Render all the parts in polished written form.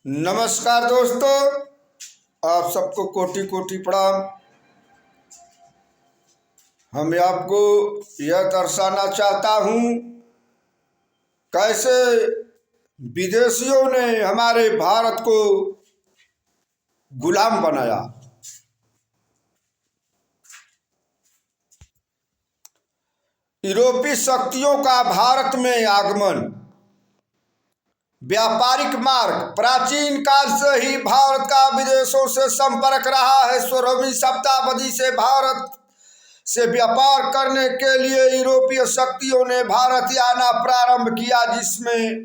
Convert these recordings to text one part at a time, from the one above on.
नमस्कार दोस्तों, आप सबको कोटि कोटि प्रणाम। हम आपको यह दर्शाना चाहता हूँ कैसे विदेशियों ने हमारे भारत को गुलाम बनाया। यूरोपीय शक्तियों का भारत में आगमन। व्यापारिक मार्ग। प्राचीन काल से ही भारत का विदेशों से संपर्क रहा है। 16वीं शताब्दी से भारत से व्यापार करने के लिए यूरोपीय शक्तियों ने भारत आना प्रारंभ किया, जिसमें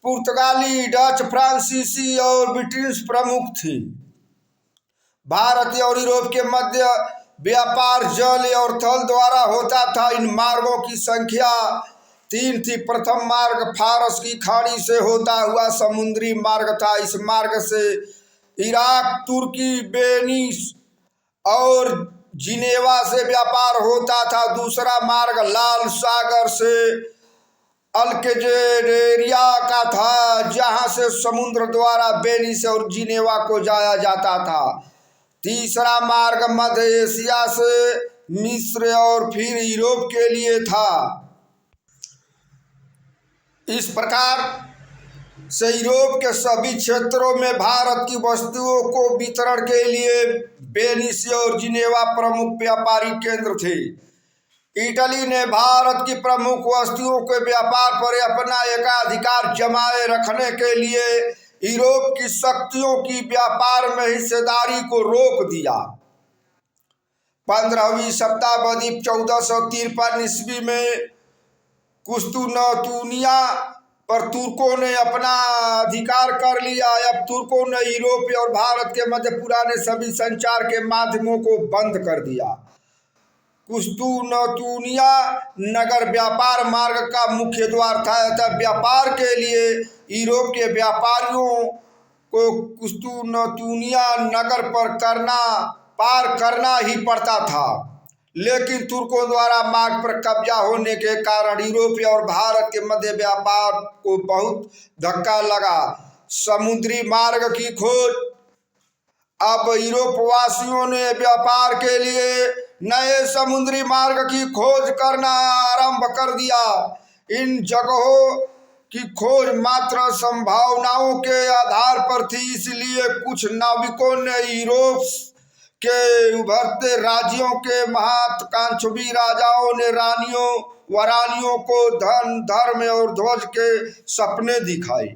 पुर्तगाली, डच, फ्रांसीसी और ब्रिटिश प्रमुख थी। भारत और यूरोप के मध्य व्यापार जल और थल द्वारा होता था। इन मार्गों की संख्या 3 थी। प्रथम मार्ग फारस की खाड़ी से होता हुआ समुद्री मार्ग था। इस मार्ग से इराक, तुर्की, वेनिस और जिनेवा से व्यापार होता था। दूसरा मार्ग लाल सागर से अल्जेरिया का था, जहां से समुद्र द्वारा वेनिस और जिनेवा को जाया जाता था। तीसरा मार्ग मध्य एशिया से मिस्र और फिर यूरोप के लिए था। इस प्रकार से यूरोप के सभी क्षेत्रों में भारत की वस्तुओं को वितरण के लिए वेनिस और जिनेवा प्रमुख व्यापारिक केंद्र थे। इटली ने भारत की प्रमुख वस्तुओं के व्यापार पर अपना एकाधिकार जमाए रखने के लिए यूरोप की शक्तियों की व्यापार में हिस्सेदारी को रोक दिया। 15वीं शताब्दी 1453 ईस्वी में कुस्तुनतुनिया पर तुर्कों ने अपना अधिकार कर लिया। अब तुर्कों ने यूरोप और भारत के मध्य पुराने सभी संचार के माध्यमों को बंद कर दिया। कुस्तुनतुनिया नगर व्यापार मार्ग का मुख्य द्वार था, अतः व्यापार के लिए यूरोप के व्यापारियों को कुस्तुनतुनिया नगर पार करना ही पड़ता था। लेकिन तुर्कों द्वारा मार्ग पर कब्जा होने के कारण यूरोप और भारत के मध्य व्यापार को बहुत धक्का लगा। समुद्री मार्ग की खोज। अब यूरोप वासियों ने व्यापार के लिए नए समुद्री मार्ग की खोज करना आरंभ कर दिया। इन जगहों की खोज मात्र संभावनाओं के आधार पर थी, इसलिए कुछ नाविकों ने यूरोप के उभरते राज्यों के महत्वाकांक्षी राजाओं ने रानियों को धन, धर्म और ध्वज के सपने दिखाए।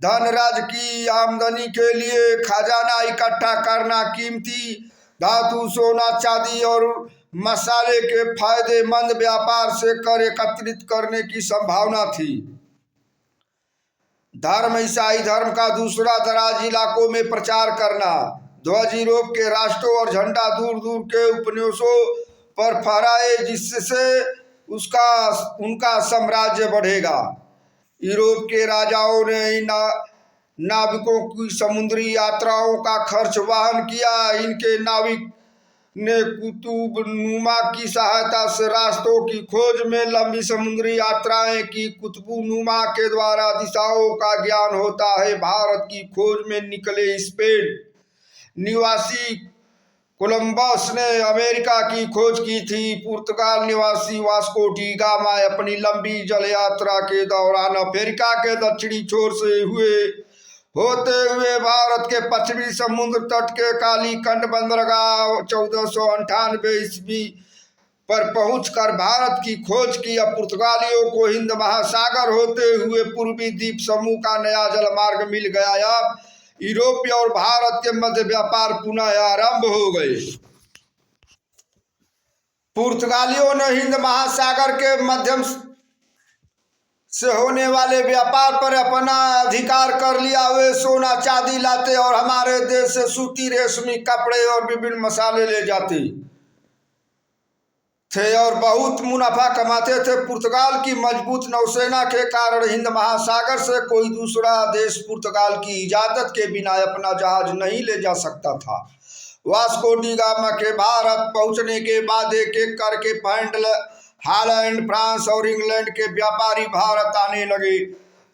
धनराज की आमदनी के लिए खजाना इकट्ठा करना, कीमती धातु, सोना, चांदी और मसाले के फायदेमंद व्यापार से कर एकत्रित करने की संभावना थी। धर्म। ईसाई धर्म का दूसरा दराज इलाकों में प्रचार करना। ध्वज यूरोप के राष्ट्रों और झंडा दूर दूर के उपनिवेशों पर फहराए, जिससे उनका साम्राज्य बढ़ेगा। यूरोप के राजाओं ने इन नाविकों की समुद्री यात्राओं का खर्च वहन किया। इनके नाविक ने कुतुबनुमा की सहायता से रास्तों की खोज में लंबी समुद्री यात्राएं की। कुतुबनुमा के द्वारा दिशाओं का ज्ञान होता है। भारत की खोज में निकले स्पेन निवासी कोलंबस ने अमेरिका की खोज की थी। पुर्तगाल निवासी वास्को डी गामा अपनी लंबी जल यात्रा के दौरान अफ्रीका के दक्षिणी छोर से होते हुए भारत के पश्चिमी समुद्र तट के कालीकंठ बंदरगाह 1498 ईस्वी पर पहुंचकर भारत की खोज की। अब पुर्तगालियों को हिंद महासागर होते हुए पूर्वी द्वीप समूह का नया जलमार्ग मिल गया। अब यूरोप और भारत के मध्य व्यापार पुनः आरंभ हो गए। पुर्तगालियों ने हिंद महासागर के माध्यम से होने वाले व्यापार पर अपना अधिकार कर लिया। वे सोना चांदी लाते और हमारे देश से सूती, रेशमी कपड़े और विभिन्न मसाले ले जाते थे और बहुत मुनाफा कमाते थे। पुर्तगाल की मजबूत नौसेना के कारण हिंद महासागर से कोई दूसरा देश पुर्तगाल की इजाजत के बिना अपना जहाज नहीं ले जा सकता था। वास्को डी गामा के भारत पहुंचने के बाद एक एक करके हॉलैंड, फ्रांस और इंग्लैंड के व्यापारी भारत आने लगे।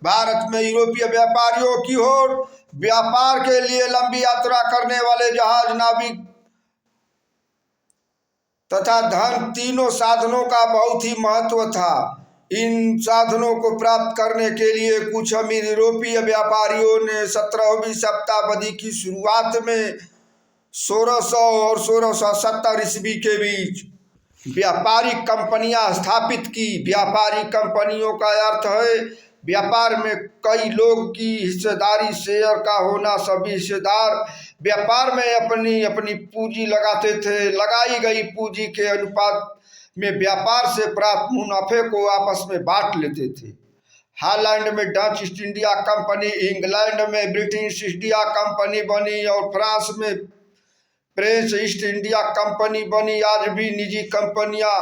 भारत में यूरोपीय व्यापारियों की ओर व्यापार के लिए लंबी यात्रा करने वाले जहाज, नाविक तथा धन, तीनों साधनों का बहुत ही महत्व था। इन साधनों को प्राप्त करने के लिए कुछ अमीर यूरोपीय व्यापारियों ने 17वीं शताब्दी की शुरुआत में 1600 और 1670 ईस्वी के बीच व्यापारिक कंपनियां स्थापित की। व्यापारिक कंपनियों का अर्थ है व्यापार में कई लोग की हिस्सेदारी, शेयर का होना। सभी हिस्सेदार व्यापार में अपनी अपनी पूंजी लगाते थे। लगाई गई पूंजी के अनुपात में व्यापार से प्राप्त मुनाफे को आपस में बांट लेते थे। हॉलैंड में Dutch east India company, England में ब्रिटिश ईस्ट इंडिया कंपनी बनी और फ्रांस में फ्रेंच ईस्ट इंडिया कंपनी बनी। आज भी निजी कंपनियां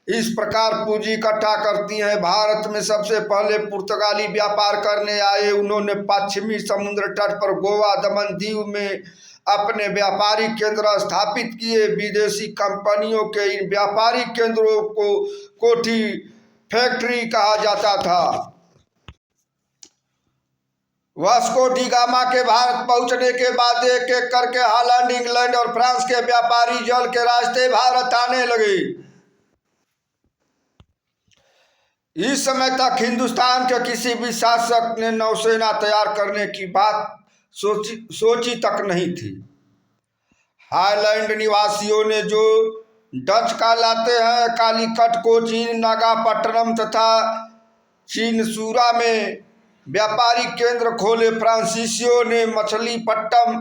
इस प्रकार पूंजी इकट्ठा करती हैं। भारत में सबसे पहले पुर्तगाली व्यापार करने आए। उन्होंने पश्चिमी समुद्र तट पर गोवा, दमन दीव में अपने व्यापारिक केंद्र स्थापित किए। विदेशी कंपनियों के इन व्यापारिक केंद्रों को कोठी फैक्ट्री कहा जाता था। वास्को डी गामा के भारत पहुंचने के बाद एक एक करके हॉलैंड, इंग्लैंड और फ्रांस के व्यापारी जल के रास्ते भारत आने लगे। इस समय तक हिंदुस्तान के किसी भी शासक ने नौसेना तैयार करने की बात सोची तक नहीं थी। हाईलैंड निवासियों ने, जो डच कहलाते हैं, कालीकट को चीन, नागापट्टनम तथा चीनसूरा में व्यापारिक केंद्र खोले। फ्रांसीसियों ने मछलीपट्टनम,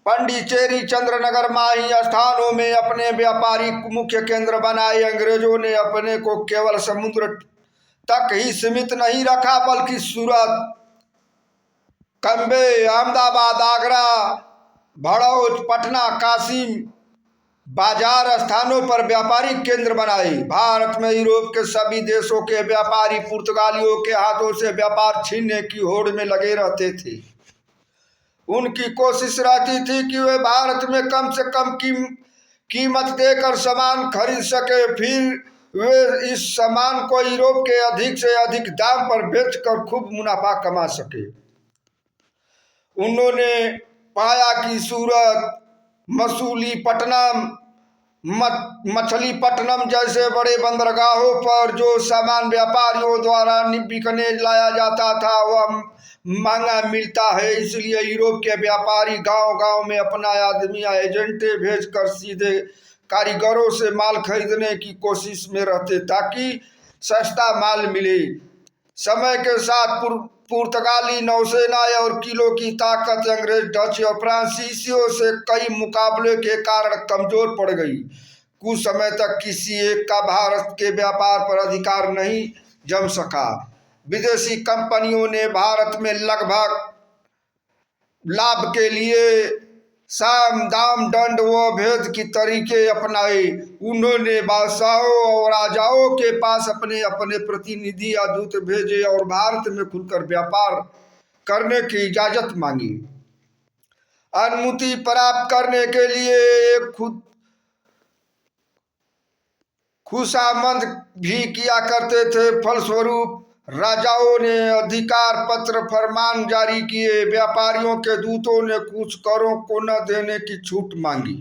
पंडिचेरी, चंद्रनगर, माही स्थानों में अपने व्यापारिक मुख्य केंद्र बनाए। अंग्रेजों ने अपने को केवल समुद्र तक ही सीमित नहीं रखा, बल्कि सूरत, कम्बे, अहमदाबाद, आगरा, भड़ौच, पटना, कासिम बाजार स्थानों पर व्यापारिक केंद्र बनाए। भारत में यूरोप के सभी देशों के व्यापारी पुर्तगालियों के हाथों से व्यापार छीनने की होड़ में लगे रहते थे। उनकी कोशिश रहती थी कि वे भारत में कम से कम कीमत देकर सामान खरीद सके, फिर वे इस सामान को यूरोप के अधिक से अधिक दाम पर बेचकर खूब मुनाफा कमा सके। उन्होंने पाया कि सूरत, मछलीपट्टनम जैसे बड़े बंदरगाहों पर जो सामान व्यापारियों द्वारा बिकने लाया जाता था वह महंगा मिलता है। इसलिए यूरोप के व्यापारी गांव-गांव में अपना आदमी या एजेंटे भेजकर सीधे कारीगरों से माल खरीदने की कोशिश में रहते ताकि सस्ता माल मिले। समय के साथ पुर्तगाली नौसेना और किलों की ताकत अंग्रेज, डच और फ्रांसीसियों से कई मुकाबले के कारण कमजोर पड़ गई। कुछ समय तक किसी एक का भारत के व्यापार पर अधिकार नहीं जम सका। विदेशी कंपनियों ने भारत में लगभग लाभ के लिए साम, दाम, दंड व भेद की तरीके अपनाए। उन्होंने बादशाहों और राजाओं के पास अपने अपने प्रतिनिधि या दूत भेजे और भारत में खुलकर व्यापार करने की इजाजत मांगी। अनुमति प्राप्त करने के लिए एक खुशामद भी किया करते थे। फलस्वरूप राजाओं ने अधिकार पत्र, फरमान जारी किए। व्यापारियों के दूतों ने कुछ करों को न देने की छूट मांगी।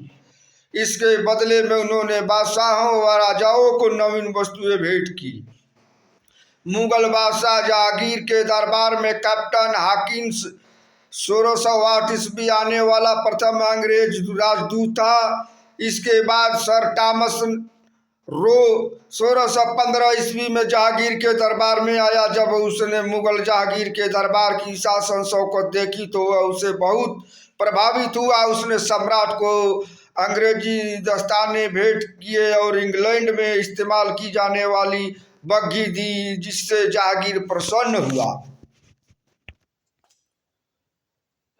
इसके बदले में उन्होंने बादशाहों व राजाओं को नवीन वस्तुएं भेंट की। मुगल बादशाह जहांगीर के दरबार में कैप्टन हॉकिंस 1608 ईस्वी आने वाला प्रथम अंग्रेज राजदूत था। इसके बाद सर टॉमस रो 1615 ईस्वी में जहांगीर के दरबार में आया। जब उसने मुगल जहांगीर के दरबार की शासन शौकत देखी तो वह उसे बहुत प्रभावित हुआ। उसने सम्राट को अंग्रेजी दस्ताने भेंट किए और इंग्लैंड में इस्तेमाल की जाने वाली बग्घी दी, जिससे जहांगीर प्रसन्न हुआ।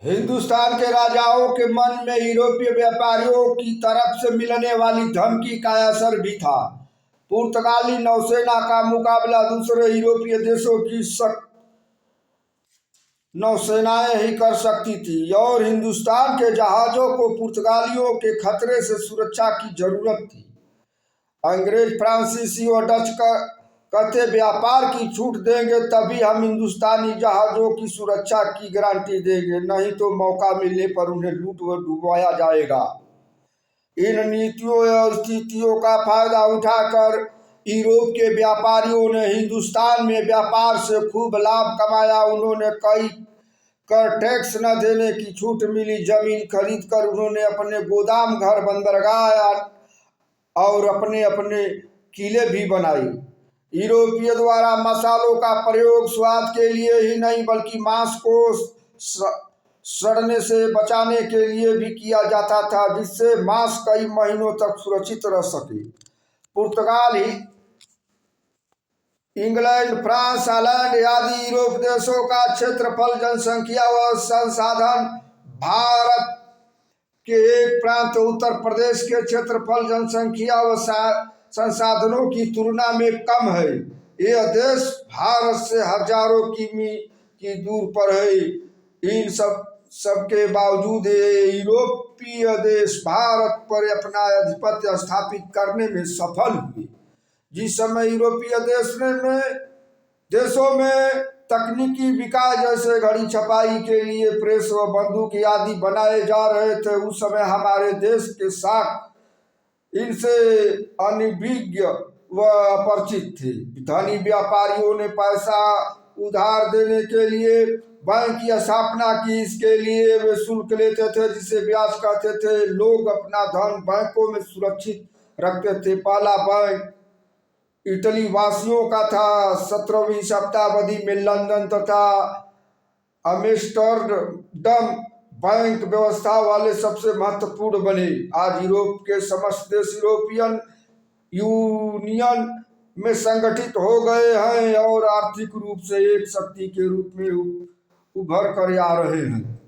हिंदुस्तान के राजाओं के मन में यूरोपीय व्यापारियों की तरफ से मिलने वाली धमकी का असर भी था। पुर्तगाली नौसेना का मुकाबला दूसरे यूरोपीय देशों की नौसेनाएं ही कर सकती थी और हिंदुस्तान के जहाजों को पुर्तगालियों के खतरे से सुरक्षा की जरूरत थी। अंग्रेज, फ्रांसीसी और डच कहते व्यापार की छूट देंगे तभी हम हिंदुस्तानी जहाज़ों की सुरक्षा की गारंटी देंगे, नहीं तो मौका मिलने पर उन्हें लूट व डुबोया जाएगा। इन नीतियों और स्थितियों का फायदा उठाकर यूरोप के व्यापारियों ने हिंदुस्तान में व्यापार से खूब लाभ कमाया। उन्होंने कई कर टैक्स न देने की छूट मिली। जमीन खरीद कर उन्होंने अपने गोदाम, घर, बंदरगाह और अपने अपने किले भी बनाए। यूरोपीय द्वारा मसालों का प्रयोग स्वाद के लिए ही नहीं बल्कि मांस को सड़ने से बचाने के लिए भी किया जाता था, जिससे मांस कई महीनों तक सुरक्षित रह सके। पुर्तगाल, इंग्लैंड, फ्रांस, हॉलैंड आदि यूरोप देशों का क्षेत्रफल, जनसंख्या व संसाधन भारत के एक प्रांत उत्तर प्रदेश के क्षेत्रफल, जनसंख्या व संसाधनों की तुलना में कम है। यह देश भारत से हजारों किमी की दूर पर है। इन सब के बावजूद यूरोपीय देश भारत पर अपना आधिपत्य स्थापित करने में सफल हुए। जिस समय यूरोपीय देशों में तकनीकी विकास जैसे घड़ी छपाई के लिए प्रेस व बंदूक आदि बनाए जा रहे थे, उस समय हमारे देश के शासक इनसे अनभिज्ञ व अपरिचित थे। धनी व्यापारियों ने पैसा उधार देने के लिए बैंक की स्थापना की। इसके लिए वे शुल्क लेते थे, जिसे ब्याज कहते थे। लोग अपना धन बैंकों में सुरक्षित रखते थे। पहला बैंक इटली वासियों का था। 17वीं शताब्दी में लंदन तथा एम्स्टर्डम बैंक व्यवस्था वाले सबसे महत्वपूर्ण बने। आज यूरोप के समस्त देश यूरोपियन यूनियन में संगठित हो गए हैं और आर्थिक रूप से एक शक्ति के रूप में उभर कर आ रहे हैं।